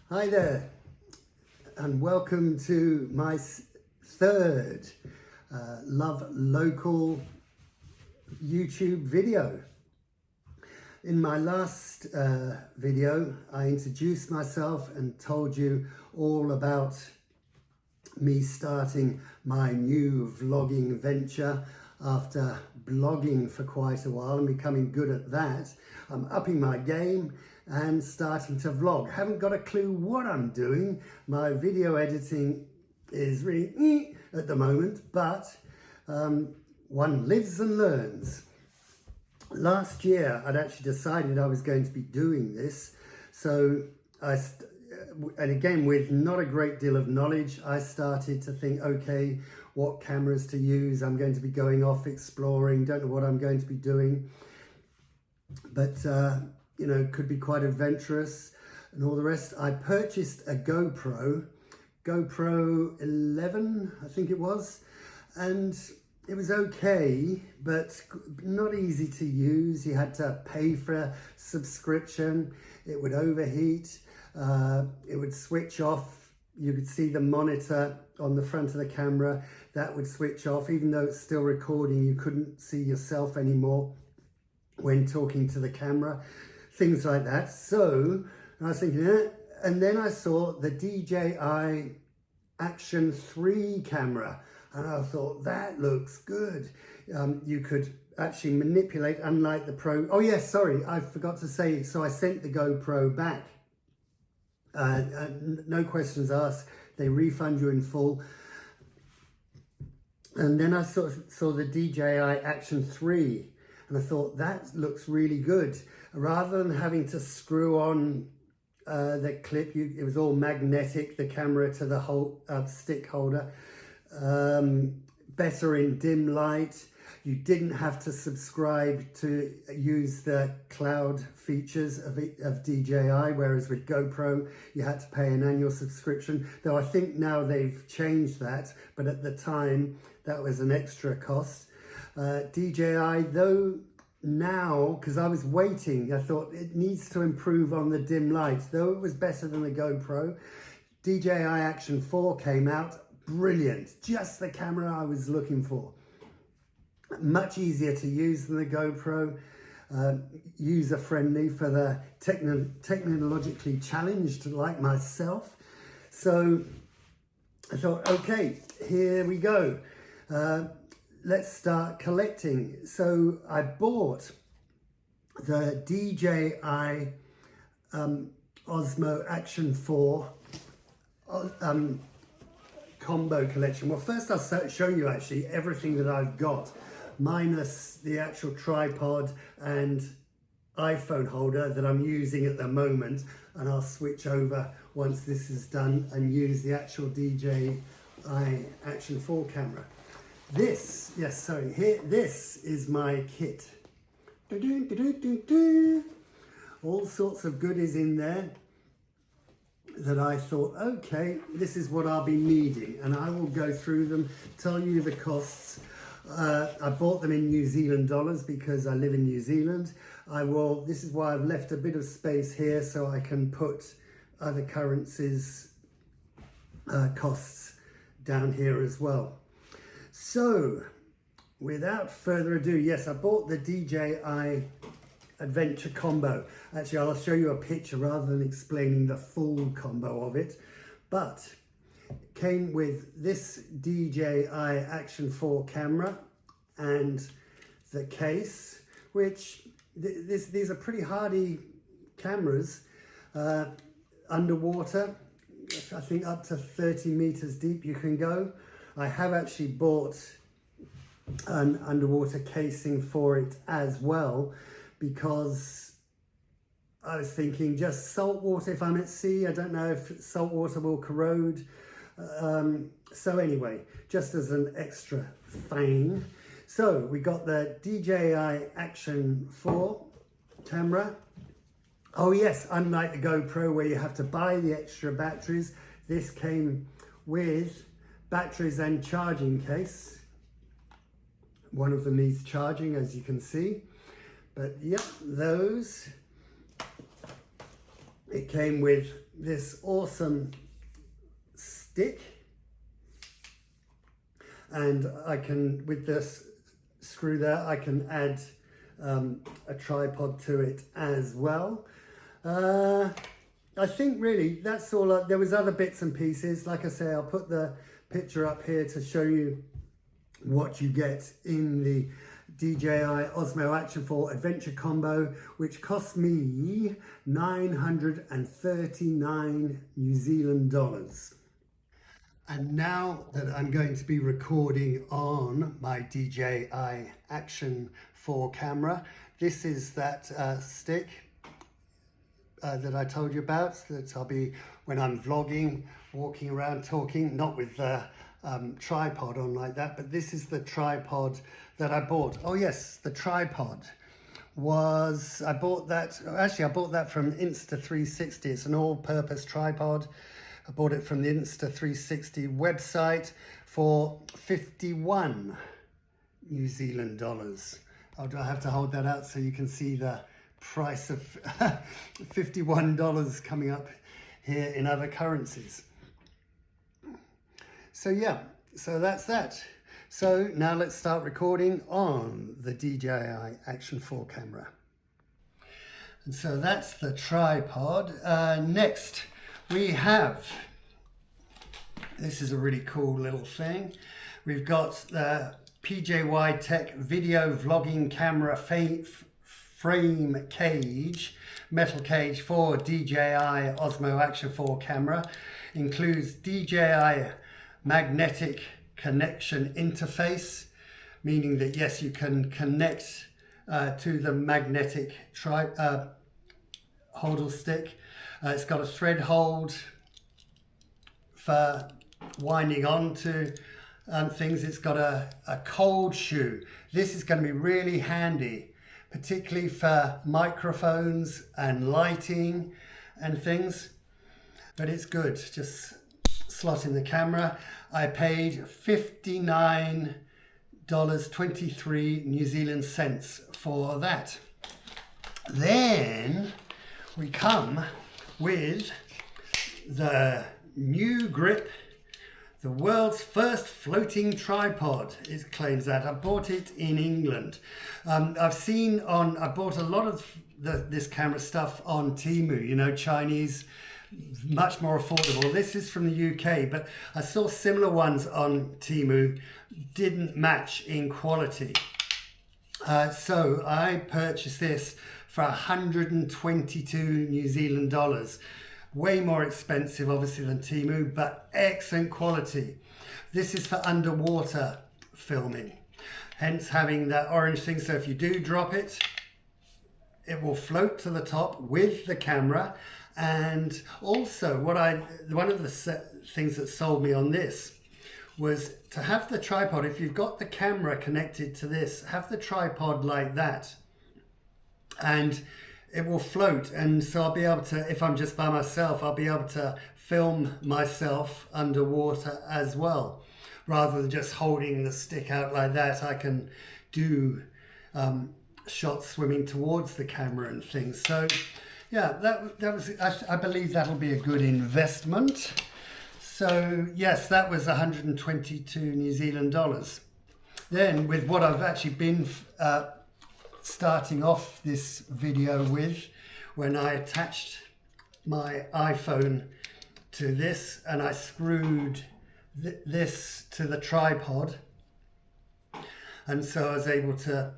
Hi there, and welcome to my third Love Local YouTube video. In my last video, I introduced myself and told you all about me starting my new vlogging venture after blogging for quite a while and becoming good at that. I'm upping my game and starting to vlog. Haven't got a clue what I'm doing. My video editing is really at the moment, but one lives and learns. Last year, I'd actually decided I was going to be doing this. So and again, with not a great deal of knowledge, I started to think, okay, what cameras to use. I'm going to be going off exploring, don't know what I'm going to be doing. But, you know, could be quite adventurous and all the rest. I purchased a GoPro 11, I think it was. And it was okay, but not easy to use. You had to pay for a subscription. It would overheat. It would switch off. You could see the monitor on the front of the camera. That would switch off. Even though it's still recording, you couldn't see yourself anymore when talking to the camera. Things like that. So I was thinking, and then I saw the DJI Action 3 camera. And I thought, that looks good. You could actually manipulate, unlike the Pro. Oh yes, sorry, I forgot to say, so I sent the GoPro back. No questions asked. They refund you in full. And then I saw the DJI Action 3. And I thought, that looks really good. Rather than having to screw on the clip, it was all magnetic, the camera to the whole stick holder. Better in dim light. You didn't have to subscribe to use the cloud features of DJI, whereas with GoPro you had to pay an annual subscription, though I think now they've changed that, but at the time that was an extra cost. DJI, though, now, because I was waiting, I thought it needs to improve on the dim light, though it was better than the GoPro. DJI Action 4 came out. Brilliant, just the camera I was looking for. Much easier to use than the GoPro, user-friendly for the technologically challenged like myself. So I thought, okay, here we go. Let's start collecting. So I bought the DJI Osmo Action 4 combo collection. Well, first I'll show you actually everything that I've got, minus the actual tripod and iPhone holder that I'm using at the moment, and I'll switch over once this is done and use the actual DJI Action 4 camera. This is my kit. All sorts of goodies in there that I thought, okay, this is what I'll be needing, and I will go through them, tell you the costs. I bought them in New Zealand dollars because I live in New Zealand. This is why I've left a bit of space here so I can put other currencies costs down here as well. So without further ado, yes, I bought the DJI Adventure combo. Actually, I'll show you a picture rather than explaining the full combo of it. But it came with this DJI Action 4 camera and the case, which these are pretty hardy cameras. Underwater, I think up to 30 meters deep you can go. I have actually bought an underwater casing for it as well, because I was thinking just salt water if I'm at sea. I don't know if salt water will corrode. So anyway, just as an extra thing. So we got the DJI Action 4 camera. Oh yes, unlike the GoPro where you have to buy the extra batteries, this came with batteries and charging case. One of them needs charging, as you can see. But yep, those. It came with this awesome stick, and I can, with this screw there, I can add a tripod to it as well. I think really that's all. There was other bits and pieces. Like I say, I'll put the picture up here to show you what you get in the DJI Osmo Action 4 Adventure Combo, which cost me 939 New Zealand dollars. And now that I'm going to be recording on my DJI Action 4 camera, this is that stick that I told you about, that I'll be, when I'm vlogging, walking around talking, not with the tripod on like that, but this is the tripod that I bought. Oh yes, the tripod was, I bought that from Insta360. It's an all-purpose tripod. I bought it from the Insta360 website for 51 New Zealand dollars. Oh, do I have to hold that out so you can see the price of $51 coming up here in other currencies? So yeah, so that's that. So now let's start recording on the DJI Action 4 camera. And so that's the tripod. Next we have, this is a really cool little thing. We've got the PJY Tech video vlogging camera frame cage, metal cage for DJI Osmo Action 4 camera. Includes DJI magnetic connection interface, meaning that yes, you can connect to the magnetic holdall stick. It's got a thread hold for winding on to things. It's got a cold shoe. This is going to be really handy, particularly for microphones and lighting and things, but it's good. Just slot in the camera. I paid $59.23 New Zealand cents for that. Then we come with the new grip, the world's first floating tripod. It claims that. I bought it in England. I bought a lot of this camera stuff on Temu, you know, Chinese, much more affordable. This is from the UK, but I saw similar ones on Temu, didn't match in quality. So I purchased this for 122 New Zealand dollars. Way more expensive, obviously, than Temu, but excellent quality. This is for underwater filming, hence having that orange thing. So if you do drop it, it will float to the top with the camera. And also, one of the things that sold me on this was to have the tripod. If you've got the camera connected to this, have the tripod like that, and it will float. And so I'll be able to, if I'm just by myself, I'll be able to film myself underwater as well. Rather than just holding the stick out like that, I can do shots swimming towards the camera and things. So yeah, that was, I believe that'll be a good investment. So yes, that was 122 New Zealand dollars. Then with what I've actually been starting off this video with, when I attached my iPhone to this and I screwed this to the tripod, and so I was able to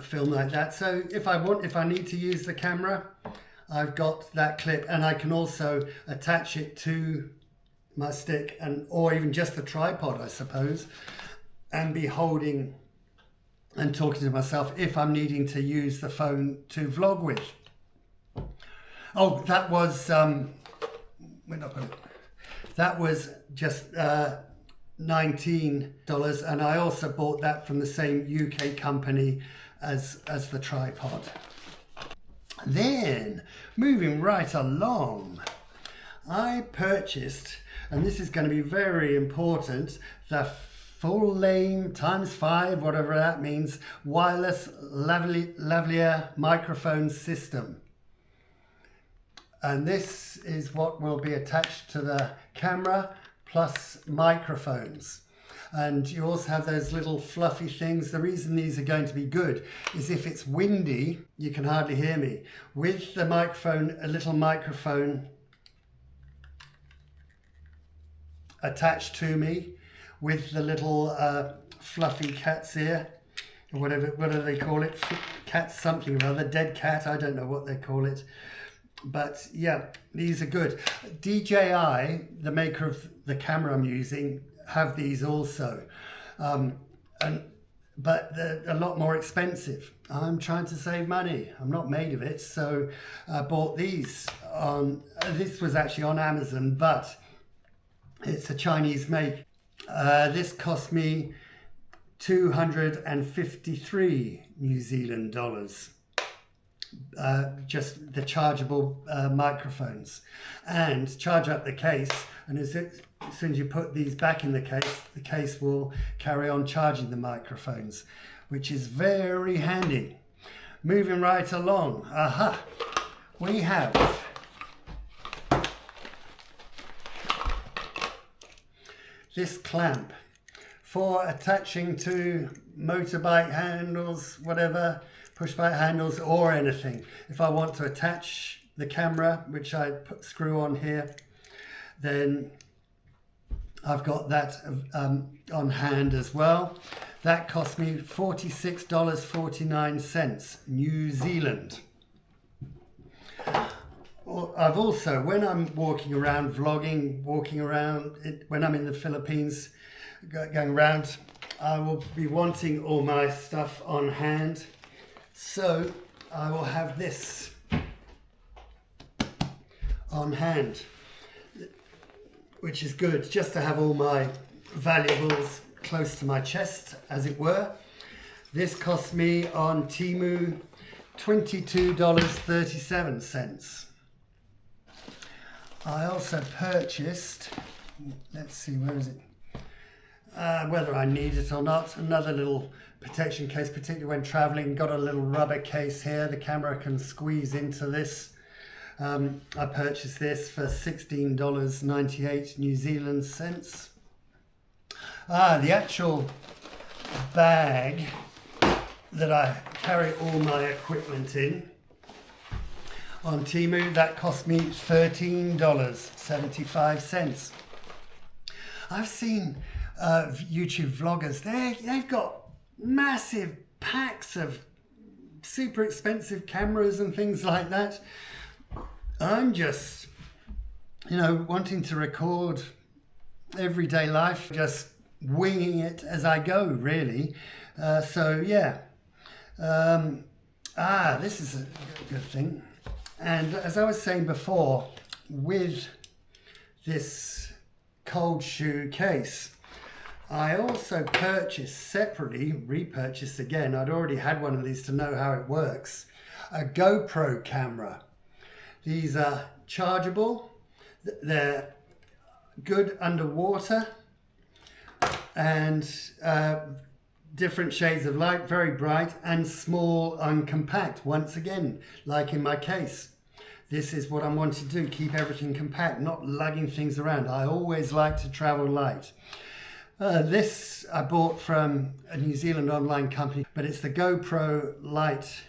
film like that. So if I need to use the camera, I've got that clip, and I can also attach it to my stick, or even just the tripod, I suppose, and be holding and talking to myself if I'm needing to use the phone to vlog with. Oh, that was that was just $19, and I also bought that from the same UK company as the tripod. Then moving right along, I purchased, and this is going to be very important, the full name ×5, whatever that means, wireless lavalier microphone system. And this is what will be attached to the camera plus microphones. And you also have those little fluffy things. The reason these are going to be good is if it's windy, you can hardly hear me. With the microphone, a little microphone attached to me with the little fluffy cat's ear, or whatever, what do they call it? Cat something or other, dead cat, I don't know what they call it. But yeah, these are good. DJI, the maker of the camera I'm using, have these also. But they're a lot more expensive. I'm trying to save money. I'm not made of it, so I bought these on, this was actually on Amazon, but it's a Chinese make. This cost me 253 New Zealand dollars. Just the chargeable microphones, and charge up the case, and as soon as you put these back in the case will carry on charging the microphones, which is very handy. Moving right along, we have this clamp for attaching to motorbike handles, whatever, push bike handles or anything. If I want to attach the camera, which I screw on here, then I've got that on hand as well. That cost me $46.49 New Zealand. I've also, when I'm walking around vlogging, when I'm in the Philippines, going around, I will be wanting all my stuff on hand. So I will have this on hand, which is good, just to have all my valuables close to my chest, as it were. This cost me on Temu $22.37. I also purchased, let's see, where is it? Whether I need it or not, another little protection case, particularly when traveling. Got a little rubber case here, the camera can squeeze into this. I purchased this for $16.98 New Zealand cents. The actual bag that I carry all my equipment in on Temu, that cost me $13.75. I've seen YouTube vloggers, they've got massive packs of super expensive cameras and things like that. I'm just, wanting to record everyday life, just winging it as I go, really. So yeah, this is a good thing. And as I was saying before, with this cold shoe case, I also purchased separately, repurchased again, I'd already had one of these to know how it works, a GoPro camera. These are chargeable, they're good underwater, and different shades of light, very bright, and small and compact, once again, like in my case. This is what I'm wanting to do, keep everything compact, not lugging things around. I always like to travel light. This I bought from a New Zealand online company, but it's the GoPro Lite.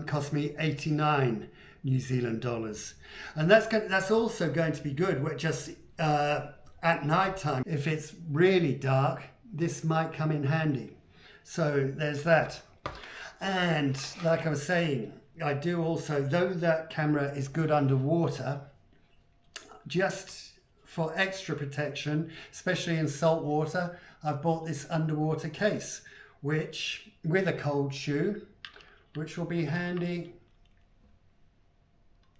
Cost me 89 New Zealand dollars. And that's also going to be good, just at night time. If it's really dark, this might come in handy. So there's that. And like I was saying, I do also, though that camera is good underwater, just for extra protection, especially in salt water, I've bought this underwater case, which, with a cold shoe, which will be handy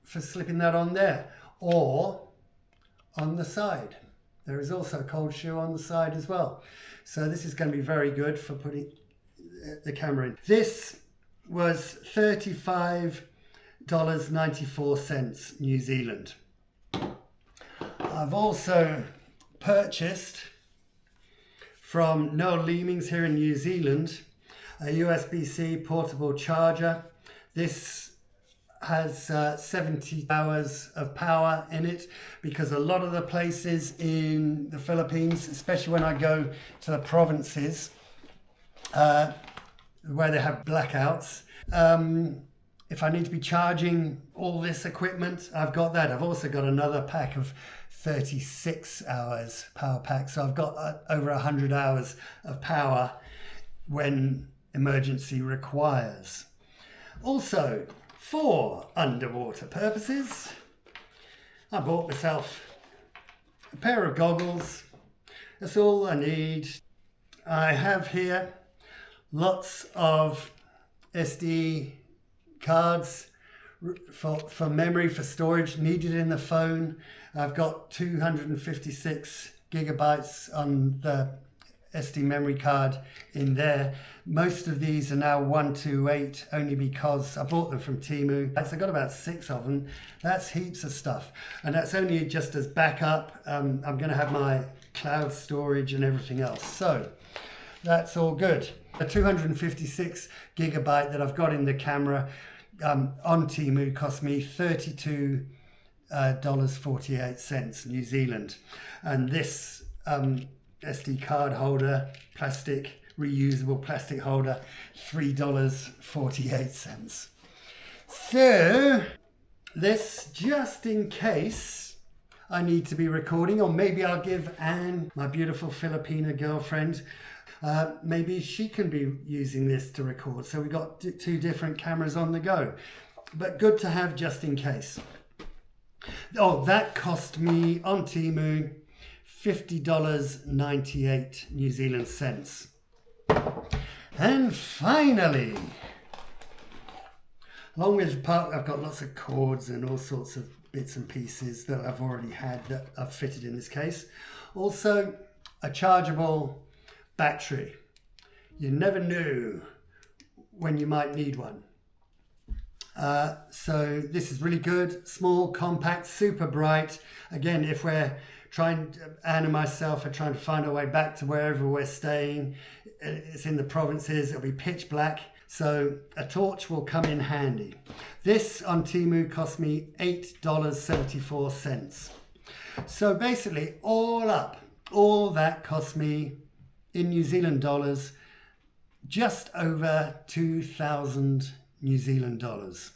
for slipping that on there, or on the side. There is also a cold shoe on the side as well. So this is going to be very good for putting the camera in. This was $35.94 New Zealand. I've also purchased from Noel Leemings here in New Zealand a USB-C portable charger. This has 70 hours of power in it, because a lot of the places in the Philippines, especially when I go to the provinces where they have blackouts, if I need to be charging all this equipment, I've got that. I've also got another pack of 36 hours power pack, so I've got over 100 hours of power when emergency requires. Also, for underwater purposes, I bought myself a pair of goggles. That's all I need. I have here lots of SD cards for memory, for storage needed in the phone. I've got 256 gigabytes on the SD memory card in there. Most of these are now 128 only because I bought them from Temu. I got about 6 of them. That's heaps of stuff, and that's only just as backup. I'm going to have my cloud storage and everything else, so that's all good. A 256 gigabyte that I've got in the camera on Temu cost me $32.48 New Zealand, and this SD card holder, plastic, reusable plastic holder, $3.48. So this, just in case I need to be recording, or maybe I'll give Anne, my beautiful Filipina girlfriend, maybe she can be using this to record. So we've got 2 different cameras on the go, but good to have just in case. Oh, that cost me on Temu $50.98 New Zealand cents. And finally, along with I've got lots of cords and all sorts of bits and pieces that I've already had that I've fitted in this case. Also, a chargeable battery. You never know when you might need one. So this is really good, small, compact, super bright. Again, if we're trying, Anne and myself are trying to find our way back to wherever we're staying, it's in the provinces, it'll be pitch black, so a torch will come in handy. This on Temu cost me $8.74. So basically, all up, all that cost me in New Zealand dollars just over 2,000 New Zealand dollars,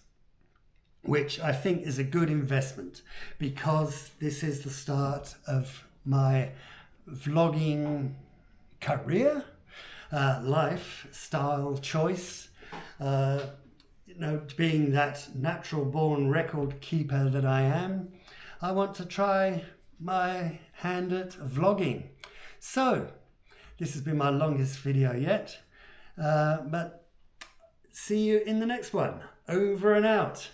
which I think is a good investment, because this is the start of my vlogging career, lifestyle choice. Being that natural born record keeper that I am, I want to try my hand at vlogging. So this has been my longest video yet, but see you in the next one. Over and out.